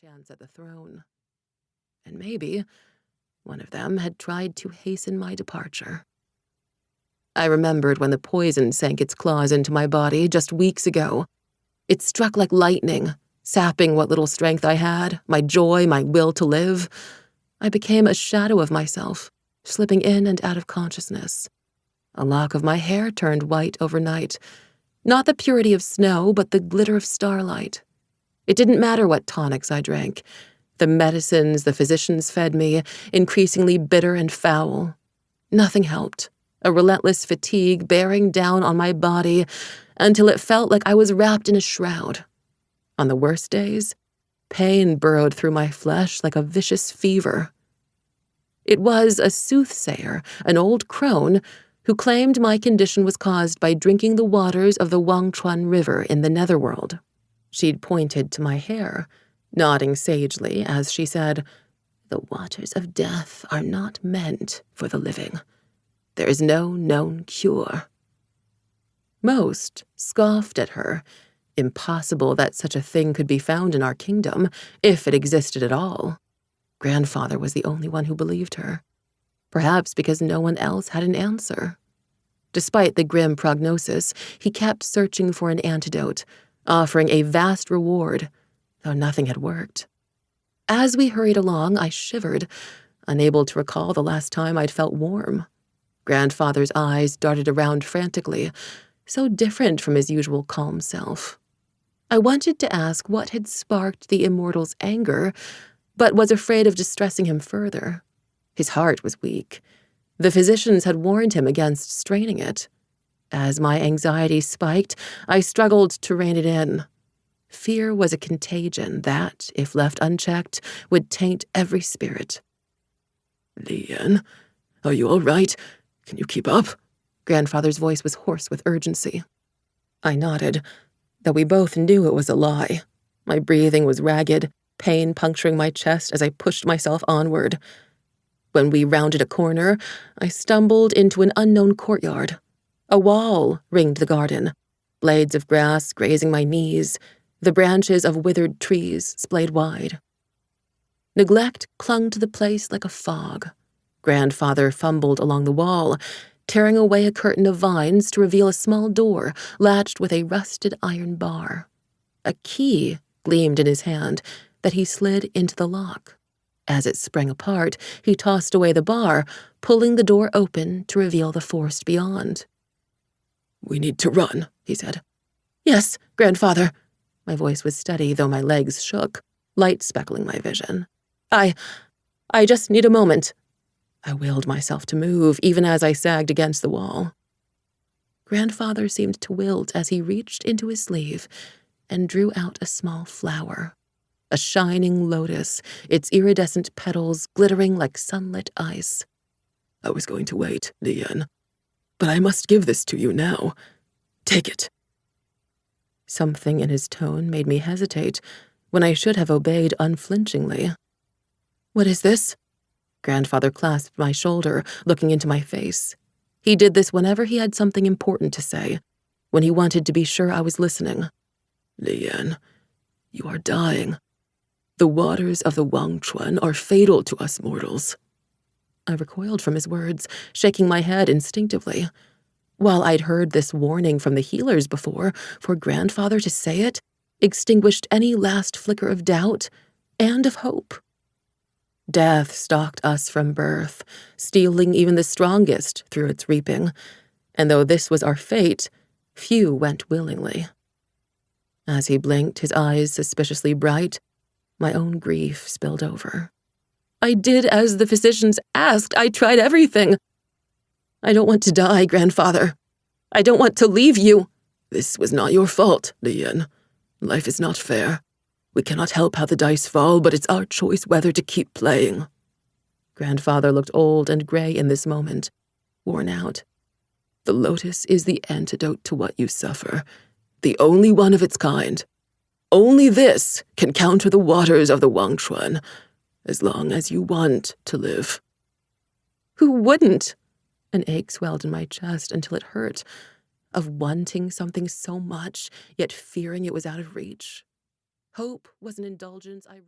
chance at the throne. And maybe one of them had tried to hasten my departure. I remembered when the poison sank its claws into my body just weeks ago. It struck like lightning, sapping what little strength I had, my joy, my will to live. I became a shadow of myself, slipping in and out of consciousness. A lock of my hair turned white overnight. Not the purity of snow, but the glitter of starlight. It didn't matter what tonics I drank. The medicines the physicians fed me, increasingly bitter and foul. Nothing helped. A relentless fatigue bearing down on my body until it felt like I was wrapped in a shroud. On the worst days, pain burrowed through my flesh like a vicious fever. It was a soothsayer, an old crone, who claimed my condition was caused by drinking the waters of the Wangchuan River in the netherworld. She'd pointed to my hair, nodding sagely as she said, "The waters of death are not meant for the living. There is no known cure." Most scoffed at her. Impossible that such a thing could be found in our kingdom, if it existed at all. Grandfather was the only one who believed her. Perhaps because no one else had an answer. Despite the grim prognosis, he kept searching for an antidote, offering a vast reward, though nothing had worked. As we hurried along, I shivered, unable to recall the last time I'd felt warm. Grandfather's eyes darted around frantically, so different from his usual calm self. I wanted to ask what had sparked the immortal's anger, but was afraid of distressing him further. His heart was weak. The physicians had warned him against straining it. As my anxiety spiked, I struggled to rein it in. Fear was a contagion that, if left unchecked, would taint every spirit. "Liyen, are you all right? Can you keep up?" Grandfather's voice was hoarse with urgency. I nodded, though we both knew it was a lie. My breathing was ragged, pain puncturing my chest as I pushed myself onward. When we rounded a corner, I stumbled into an unknown courtyard. A wall ringed the garden, blades of grass grazing my knees, the branches of withered trees splayed wide. Neglect clung to the place like a fog. Grandfather fumbled along the wall, tearing away a curtain of vines to reveal a small door latched with a rusted iron bar. A key gleamed in his hand that he slid into the lock. As it sprang apart, he tossed away the bar, pulling the door open to reveal the forest beyond. "We need to run," he said. "Yes, Grandfather." My voice was steady, though my legs shook, light speckling my vision. I just need a moment." I willed myself to move, even as I sagged against the wall. Grandfather seemed to wilt as he reached into his sleeve and drew out a small flower. A shining lotus, its iridescent petals glittering like sunlit ice. "I was going to wait, Liyen, but I must give this to you now. Take it." Something in his tone made me hesitate when I should have obeyed unflinchingly. "What is this?" Grandfather clasped my shoulder, looking into my face. He did this whenever he had something important to say, when he wanted to be sure I was listening. "Liyen, you are dying. The waters of the Wangchuan are fatal to us mortals." I recoiled from his words, shaking my head instinctively. While I'd heard this warning from the healers before, for Grandfather to say it extinguished any last flicker of doubt and of hope. Death stalked us from birth, stealing even the strongest through its reaping, and though this was our fate, few went willingly. As he blinked, his eyes suspiciously bright, my own grief spilled over. "I did as the physicians asked. I tried everything. I don't want to die, Grandfather. I don't want to leave you." "This was not your fault, Liyen. Life is not fair. We cannot help how the dice fall, but it's our choice whether to keep playing." Grandfather looked old and gray in this moment, worn out. "The lotus is the antidote to what you suffer, the only one of its kind. Only this can counter the waters of the Wangchuan, as long as you want to live." "Who wouldn't?" An ache swelled in my chest until it hurt, of wanting something so much, yet fearing it was out of reach. Hope was an indulgence I rarely